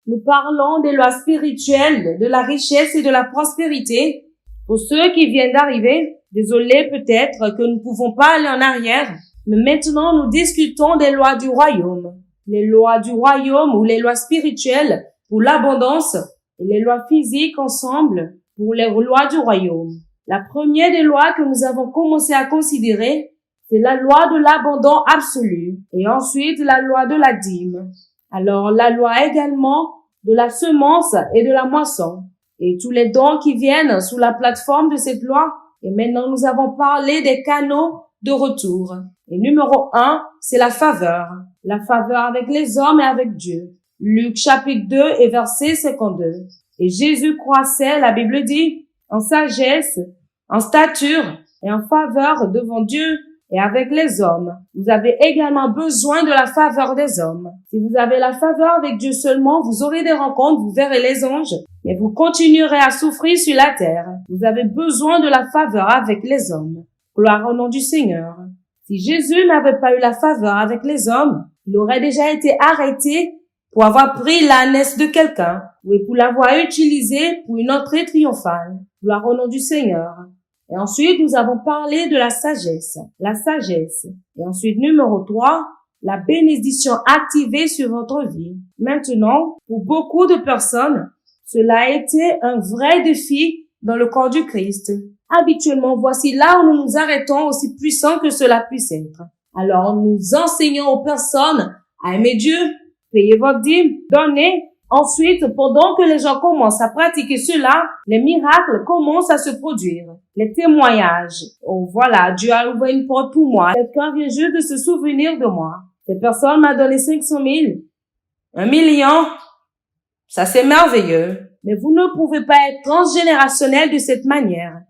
Nous parlons des lois spirituelles, de la richesse et de la prospérité. Pour ceux qui viennent d'arriver, désolé peut-être que nous ne pouvons pas aller en arrière, mais maintenant nous discutons des lois du royaume. Les lois du royaume ou les lois spirituelles pour l'abondance et les lois physiques ensemble pour les lois du royaume. La première des lois que nous avons commencé à considérer, c'est la loi de l'abondant absolu et ensuite la loi de la dîme. Alors la loi également de la semence et de la moisson et tous les dons qui viennent sous la plateforme de cette loi. Et maintenant nous avons parlé des canaux de retour. Et numéro 1, c'est la faveur. La faveur avec les hommes et avec Dieu. Luc chapitre 2 et verset 52. Et Jésus croissait, la Bible dit, en sagesse, en stature et en faveur devant Dieu et avec les hommes. Vous avez également besoin de la faveur des hommes. Si vous avez la faveur avec Dieu seulement, vous aurez des rencontres, vous verrez les anges, mais vous continuerez à souffrir sur la terre. Vous avez besoin de la faveur avec les hommes. Gloire au nom du Seigneur. Si Jésus n'avait pas eu la faveur avec les hommes, il aurait déjà été arrêté pour avoir pris l'ânesse de quelqu'un ou pour l'avoir utilisé pour une entrée triomphale. Gloire au nom du Seigneur. Et ensuite, nous avons parlé de la sagesse. La sagesse. Et ensuite, numéro 3, la bénédiction activée sur votre vie. Maintenant, pour beaucoup de personnes, cela a été un vrai défi dans le corps du Christ. Habituellement, voici là où nous nous arrêtons, aussi puissant que cela puisse être. Alors, nous enseignons aux personnes à aimer Dieu, payer votre dîme, donner. Ensuite, pendant que les gens commencent à pratiquer cela, les miracles commencent à se produire. Les témoignages. Oh, voilà, Dieu a ouvert une porte pour moi. Quelqu'un vient juste de se souvenir de moi. Cette personne m'a donné 500 000. 1 million. Ça, c'est merveilleux. Mais vous ne pouvez pas être transgénérationnel de cette manière.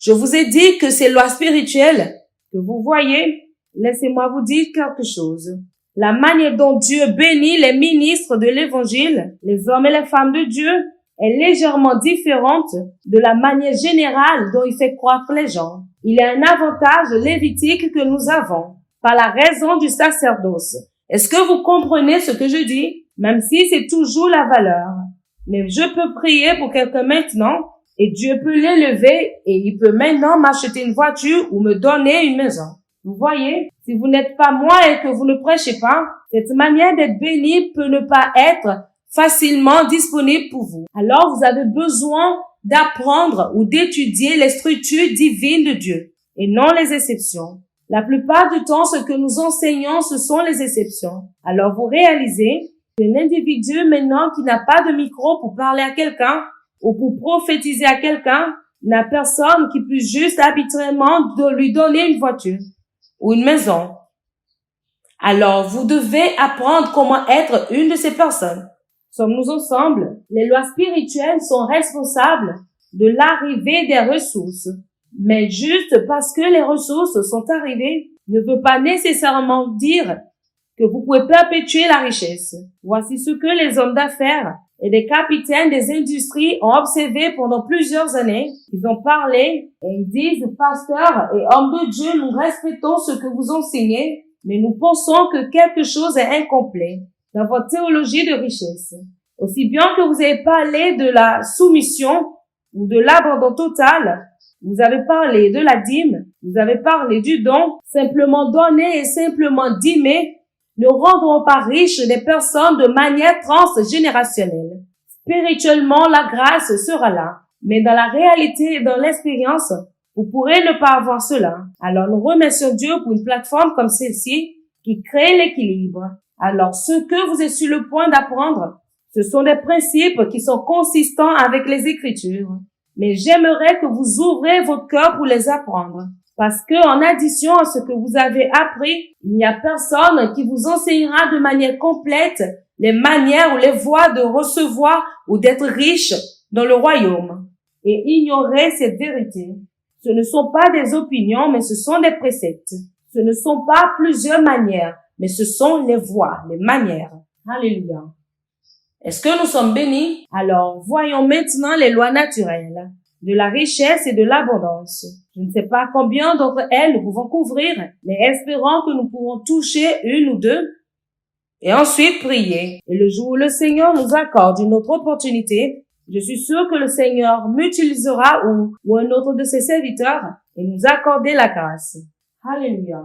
Je vous ai dit que ces lois spirituelles que vous voyez, laissez-moi vous dire quelque chose. La manière dont Dieu bénit les ministres de l'Évangile, les hommes et les femmes de Dieu, est légèrement différente de la manière générale dont il fait croître les gens. Il y a un avantage lévitique que nous avons, par la raison du sacerdoce. Est-ce que vous comprenez ce que je dis? Même si c'est toujours la valeur. Mais je peux prier pour quelqu'un maintenant, et Dieu peut l'élever, et il peut maintenant m'acheter une voiture ou me donner une maison. Vous voyez, si vous n'êtes pas moi et que vous ne prêchez pas, cette manière d'être béni peut ne pas être facilement disponible pour vous. Alors, vous avez besoin d'apprendre ou d'étudier les structures divines de Dieu et non les exceptions. La plupart du temps, ce que nous enseignons, ce sont les exceptions. Alors, vous réalisez qu'un individu maintenant qui n'a pas de micro pour parler à quelqu'un ou pour prophétiser à quelqu'un n'a personne qui puisse juste arbitrairement lui donner une voiture ou une maison. Alors, vous devez apprendre comment être une de ces personnes. Sommes-nous ensemble? Les lois spirituelles sont responsables de l'arrivée des ressources. Mais juste parce que les ressources sont arrivées ne veut pas nécessairement dire que vous pouvez perpétuer la richesse. Voici ce que les hommes d'affaires et des capitaines des industries ont observé pendant plusieurs années. Ils ont parlé et ils disent, pasteurs et hommes de Dieu, nous respectons ce que vous enseignez, mais nous pensons que quelque chose est incomplet dans votre théologie de richesse. Aussi bien que vous avez parlé de la soumission ou de l'abandon total, vous avez parlé de la dîme, vous avez parlé du don, simplement donner et simplement dîmer ne rendront pas riches des personnes de manière transgénérationnelle. Spirituellement, la grâce sera là, mais dans la réalité et dans l'expérience, vous pourrez ne pas avoir cela. Alors nous remercions Dieu pour une plateforme comme celle-ci qui crée l'équilibre. Alors ce que vous êtes sur le point d'apprendre, ce sont des principes qui sont consistants avec les Écritures. Mais j'aimerais que vous ouvrez votre cœur pour les apprendre. Parce que, en addition à ce que vous avez appris, il n'y a personne qui vous enseignera de manière complète les manières ou les voies de recevoir ou d'être riche dans le royaume. Et ignorer cette vérité. Ce ne sont pas des opinions, mais ce sont des préceptes. Ce ne sont pas plusieurs manières, mais ce sont les voies, les manières. Alléluia. Est-ce que nous sommes bénis? Alors, voyons maintenant les lois naturelles de la richesse et de l'abondance. Je ne sais pas combien d'entre elles nous pouvons couvrir, mais espérons que nous pourrons toucher une ou deux. et ensuite prier. Et le jour où le Seigneur nous accorde une autre opportunité, je suis sûr que le Seigneur m'utilisera ou un autre de ses serviteurs et nous accorder la grâce. Alléluia.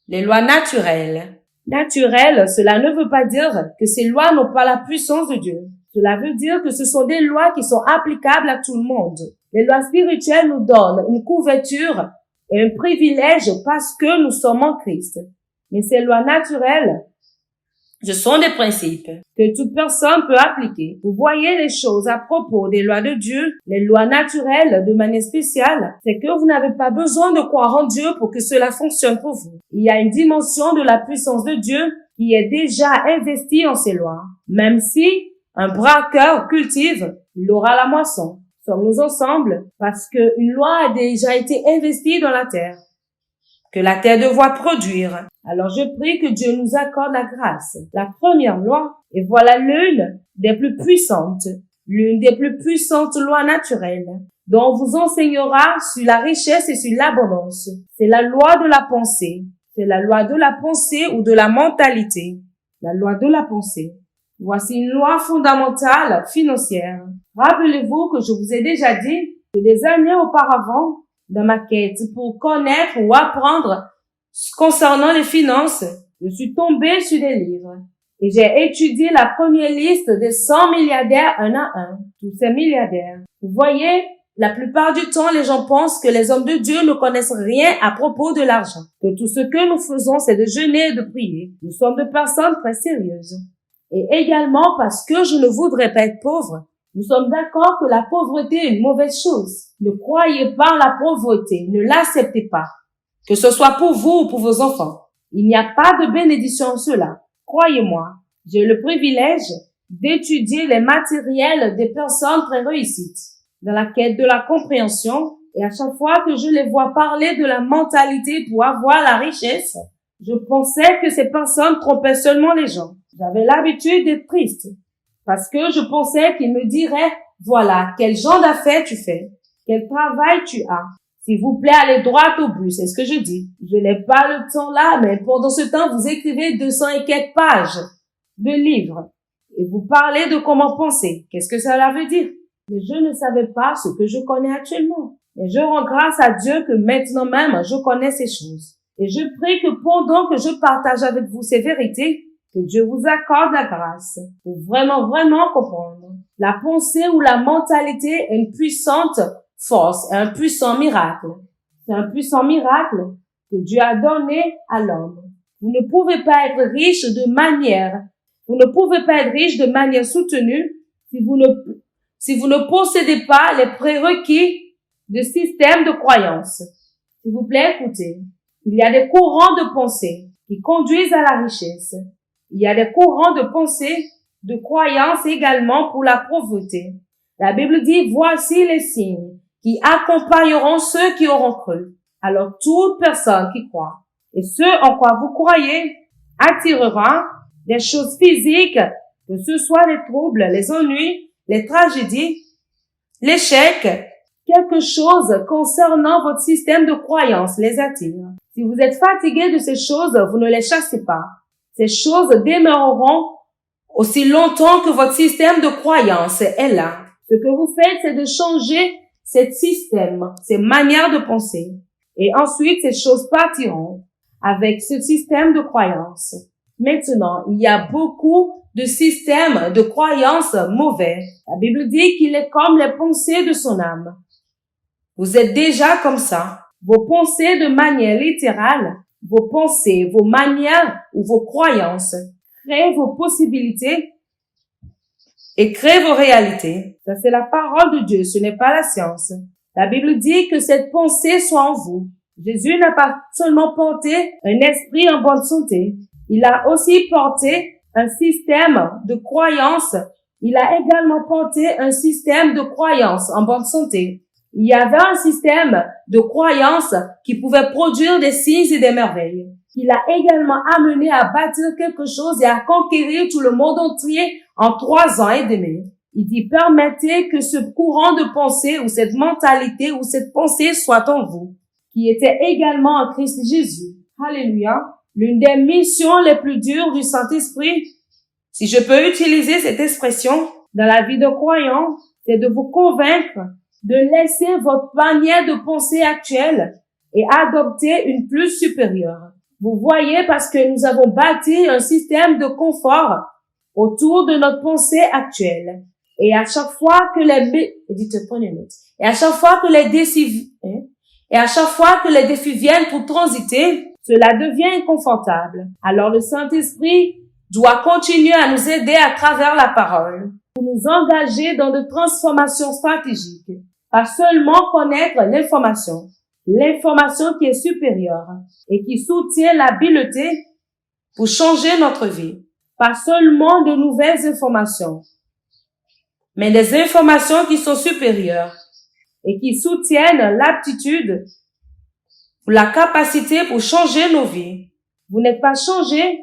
Les lois naturelles. Naturelles, cela ne veut pas dire que ces lois n'ont pas la puissance de Dieu. Cela veut dire que ce sont des lois qui sont applicables à tout le monde. Les lois spirituelles nous donnent une couverture et un privilège parce que nous sommes en Christ. Mais ces lois naturelles, ce sont des principes que toute personne peut appliquer. Vous voyez les choses à propos des lois de Dieu, les lois naturelles de manière spéciale, c'est que vous n'avez pas besoin de croire en Dieu pour que cela fonctionne pour vous. Il y a une dimension de la puissance de Dieu qui est déjà investie en ces lois. Même si un braqueur cultive, il aura la moisson. Sommes-nous ensemble parce qu'une loi a déjà été investie dans la terre, que la terre doit produire. Alors je prie que Dieu nous accorde la grâce. La première loi, et voilà l'une des plus puissantes, l'une des plus puissantes lois naturelles, dont on vous enseignera sur la richesse et sur l'abondance. C'est la loi de la pensée. C'est la loi de la pensée ou de la mentalité. La loi de la pensée. Voici une loi fondamentale financière. Rappelez-vous que je vous ai déjà dit que des années auparavant, dans ma quête pour connaître ou apprendre concernant les finances, je suis tombée sur des livres et j'ai étudié la première liste des 100 milliardaires un à un, tous ces milliardaires. Vous voyez, la plupart du temps, les gens pensent que les hommes de Dieu ne connaissent rien à propos de l'argent, que tout ce que nous faisons, c'est de jeûner et de prier. Nous sommes des personnes très sérieuses. Et également parce que je ne voudrais pas être pauvre. Nous sommes d'accord que la pauvreté est une mauvaise chose. Ne croyez pas en la pauvreté, ne l'acceptez pas. Que ce soit pour vous ou pour vos enfants. Il n'y a pas de bénédiction en cela. Croyez-moi, j'ai le privilège d'étudier les matériels des personnes très réussites dans la quête de la compréhension, et à chaque fois que je les vois parler de la mentalité pour avoir la richesse, je pensais que ces personnes trompaient seulement les gens. J'avais l'habitude d'être triste parce que je pensais qu'ils me diraient « Voilà, quel genre d'affaires tu fais, quel travail tu as. S'il vous plaît, allez droit au but, c'est ce que je dis. Je n'ai pas le temps là, mais pendant ce temps, vous écrivez 200 et quelques pages de livres et vous parlez de comment penser. Qu'est-ce que cela veut dire? Mais je ne savais pas ce que je connais actuellement. Et je rends grâce à Dieu que maintenant même, je connais ces choses. Et je prie que pendant que je partage avec vous ces vérités, que Dieu vous accorde la grâce pour vraiment comprendre. La pensée ou la mentalité est une puissante force, un puissant miracle. C'est un puissant miracle que Dieu a donné à l'homme. Vous ne pouvez pas être riche de manière soutenue si vous ne possédez pas les prérequis de système de croyance. S'il vous plaît, écoutez. Il y a des courants de pensée qui conduisent à la richesse. Il y a des courants de pensée, de croyance également pour la pauvreté. La Bible dit, voici les signes qui accompagneront ceux qui auront cru. Alors toute personne qui croit et ce en quoi vous croyez attirera des choses physiques, que ce soit les troubles, les ennuis, les tragédies, l'échec, quelque chose concernant votre système de croyance les attire. Si vous êtes fatigué de ces choses, vous ne les chassez pas. Ces choses demeureront aussi longtemps que votre système de croyance est là. Ce que vous faites, c'est de changer ce système, ces manières de penser. Et ensuite, ces choses partiront avec ce système de croyance. Maintenant, il y a beaucoup de systèmes de croyance mauvais. La Bible dit qu'il est comme les pensées de son âme. Vous êtes déjà comme ça. Vos pensées de manière littérale, vos pensées, vos manières ou vos croyances créent vos possibilités et créent vos réalités. Ça, c'est la parole de Dieu, ce n'est pas la science. La Bible dit que cette pensée soit en vous. Jésus n'a pas seulement porté un esprit en bonne santé. Il a aussi porté un système de croyance. Il a également porté un système de croyance en bonne santé. Il y avait un système de croyance qui pouvait produire des signes et des merveilles. Il a également amené à bâtir quelque chose et à conquérir tout le monde entier en 3 ans et demi. Il dit, permettez que ce courant de pensée ou cette mentalité ou cette pensée soit en vous, qui était également en Christ Jésus. Alléluia. L'une des missions les plus dures du Saint-Esprit, si je peux utiliser cette expression, dans la vie de croyant, c'est de vous convaincre de laisser votre manière de penser actuelle et adopter une plus supérieure. Vous voyez, parce que nous avons bâti un système de confort autour de notre pensée actuelle. Et à chaque fois que les défis viennent pour transiter, cela devient inconfortable. Alors le Saint-Esprit doit continuer à nous aider à travers la parole pour nous engager dans de transformations stratégiques. Pas seulement connaître l'information qui est supérieure et qui soutient l'habileté pour changer notre vie. Pas seulement de nouvelles informations, mais des informations qui sont supérieures et qui soutiennent l'aptitude ou la capacité pour changer nos vies. Vous n'êtes pas changé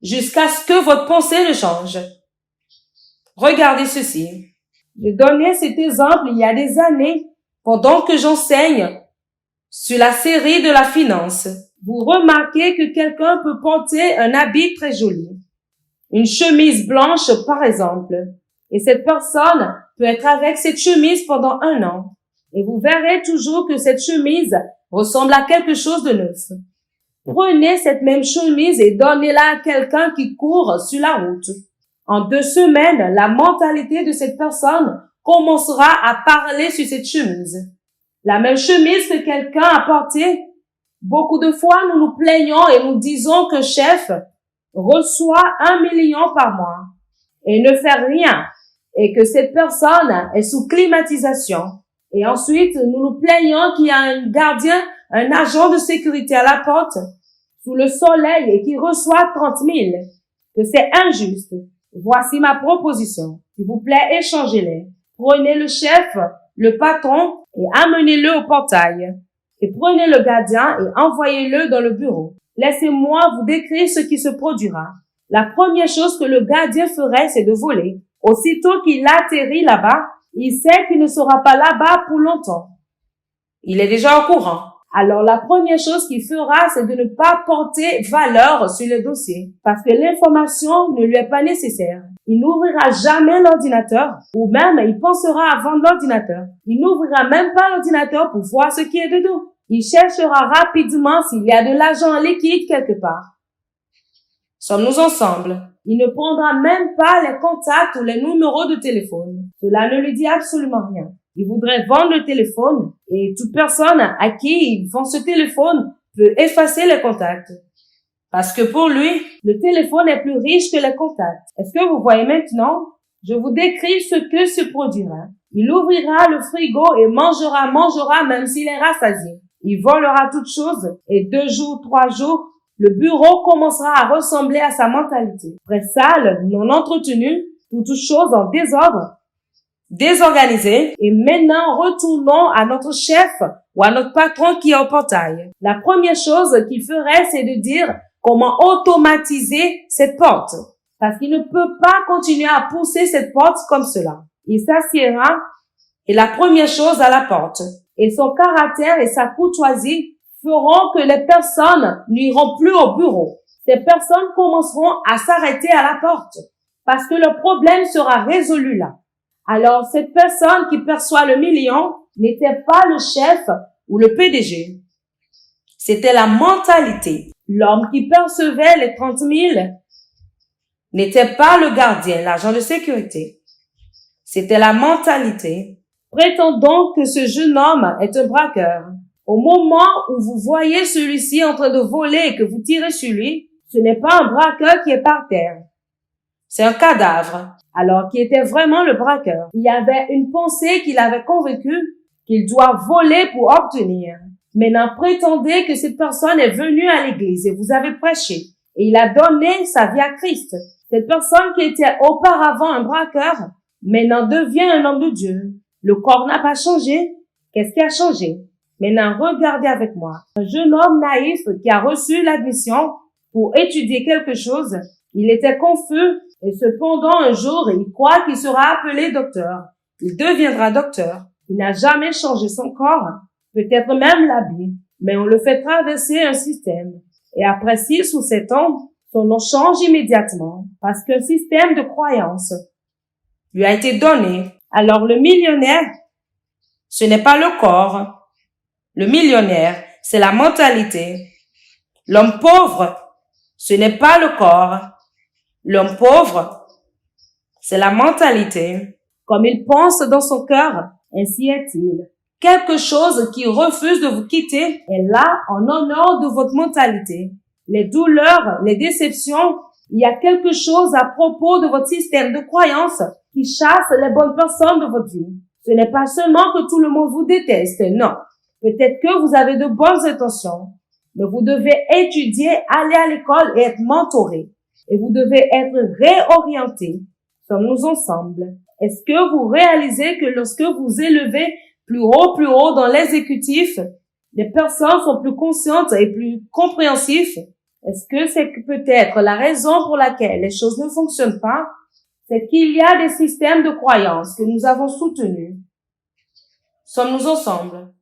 jusqu'à ce que votre pensée ne change. Regardez ceci. J'ai donné cet exemple il y a des années pendant que j'enseigne sur la série de la finance. Vous remarquez que quelqu'un peut porter un habit très joli, une chemise blanche par exemple, et cette personne peut être avec cette chemise pendant 1 an, et vous verrez toujours que cette chemise ressemble à quelque chose de neuf. Prenez cette même chemise et donnez-la à quelqu'un qui court sur la route. En 2 semaines, la mentalité de cette personne commencera à parler sur cette chemise. La même chemise que quelqu'un a portée. Beaucoup de fois, nous nous plaignons et nous disons que chef reçoit 1 million par mois et ne fait rien et que cette personne est sous climatisation. Et ensuite, nous nous plaignons qu'il y a un gardien, un agent de sécurité à la porte sous le soleil et qui reçoit 30 000, que c'est injuste. Voici ma proposition. S'il vous plaît, échangez-les. Prenez le chef, le patron et amenez-le au portail. Et prenez le gardien et envoyez-le dans le bureau. Laissez-moi vous décrire ce qui se produira. La première chose que le gardien ferait, c'est de voler. Aussitôt qu'il atterrit là-bas, il sait qu'il ne sera pas là-bas pour longtemps. Il est déjà au courant. Alors la première chose qu'il fera, c'est de ne pas porter valeur sur le dossier, parce que l'information ne lui est pas nécessaire. Il n'ouvrira jamais l'ordinateur, ou même il pensera à vendre l'ordinateur. Il n'ouvrira même pas l'ordinateur pour voir ce qui est dedans. Il cherchera rapidement s'il y a de l'argent liquide quelque part. Sommes-nous ensemble? Il ne prendra même pas les contacts ou les numéros de téléphone. Cela ne lui dit absolument rien. Il voudrait vendre le téléphone et toute personne à qui il vend ce téléphone peut effacer les contacts. Parce que pour lui, le téléphone est plus riche que les contacts. Est-ce que vous voyez maintenant? Je vous décris ce que se produira. Il ouvrira le frigo et mangera même s'il est rassasié. Il volera toutes choses et 2 jours, 3 jours, le bureau commencera à ressembler à sa mentalité. Très sale, non entretenu, toutes choses en désordre, désorganisé. Et maintenant, retournons à notre chef ou à notre patron qui est au portail. La première chose qu'il ferait, c'est de dire comment automatiser cette porte. Parce qu'il ne peut pas continuer à pousser cette porte comme cela. Il s'assiera et la première chose à la porte. Et son caractère et sa courtoisie feront que les personnes n'iront plus au bureau. Ces personnes commenceront à s'arrêter à la porte parce que le problème sera résolu là. Alors, cette personne qui perçoit le million n'était pas le chef ou le PDG. C'était la mentalité. L'homme qui percevait les 30 000 n'était pas le gardien, l'agent de sécurité. C'était la mentalité. Prétendons que ce jeune homme est un braqueur. Au moment où vous voyez celui-ci en train de voler et que vous tirez sur lui, ce n'est pas un braqueur qui est par terre. C'est un cadavre. Alors, qui était vraiment le braqueur? Il y avait une pensée qui l'avait convaincu qu'il doit voler pour obtenir. Maintenant, prétendez que cette personne est venue à l'église et vous avez prêché. Et il a donné sa vie à Christ. Cette personne qui était auparavant un braqueur, maintenant devient un homme de Dieu. Le corps n'a pas changé. Qu'est-ce qui a changé? Maintenant, regardez avec moi. Un jeune homme naïf qui a reçu l'admission pour étudier quelque chose, il était confus et cependant un jour, il croit qu'il sera appelé docteur. Il deviendra docteur. Il n'a jamais changé son corps, peut-être même l'habit, mais on le fait traverser un système. Et après 6 ou 7 ans, son nom change immédiatement parce qu'un système de croyance lui a été donné. Alors le millionnaire, ce n'est pas le corps. Le millionnaire, c'est la mentalité. L'homme pauvre, ce n'est pas le corps. L'homme pauvre, c'est la mentalité. Comme il pense dans son cœur, ainsi est-il. Quelque chose qui refuse de vous quitter est là en honneur de votre mentalité. Les douleurs, les déceptions, il y a quelque chose à propos de votre système de croyance qui chasse les bonnes personnes de votre vie. Ce n'est pas seulement que tout le monde vous déteste, non. Peut-être que vous avez de bonnes intentions, mais vous devez étudier, aller à l'école et être mentoré. Et vous devez être réorienté. Sommes-nous ensemble? Est-ce que vous réalisez que lorsque vous élevez plus haut dans l'exécutif, les personnes sont plus conscientes et plus compréhensives? Est-ce que c'est peut-être la raison pour laquelle les choses ne fonctionnent pas? C'est qu'il y a des systèmes de croyances que nous avons soutenus. Sommes-nous ensemble?